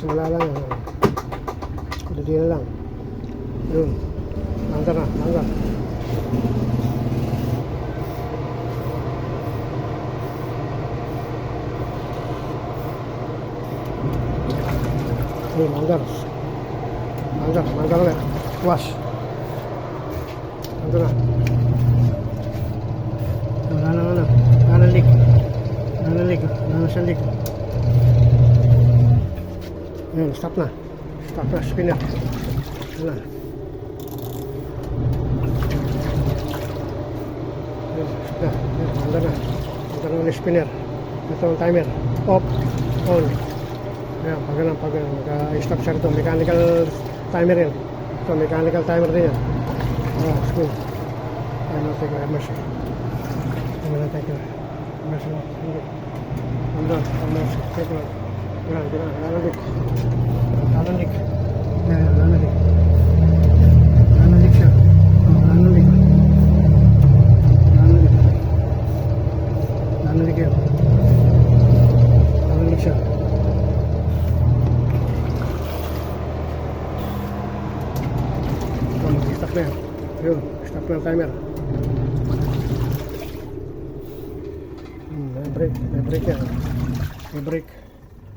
Simula lang. Dali na lang. Yun. Langga na. Langga. Yun. Langga. Langga. Langga ulit. Wash. Langga na. Wala na ano. Wala na leak. Wala na leak. Wala na siyang leak. Yun. Stop na. Stop na. Spinner. Yun na. Yun. Stop na. Yun. Langga na. Langga na ulit spinner. Ito ang timer. Off. On. Ayan, pag ganun, mag-stop siya ito. Mechanical timer yan. Ito, mechanical timer din yan. School. Timer, take a immerse. Timer, take a immerse. Hold on, immerse. Take a lalalig. Lalalig. Yan, lalalig. Lalalig siya. Lalalig. Lalalig. Lalalig yan. Lalalig siya. Mag-stop na yan. Yun, stop na ang timer. May break yan. May break.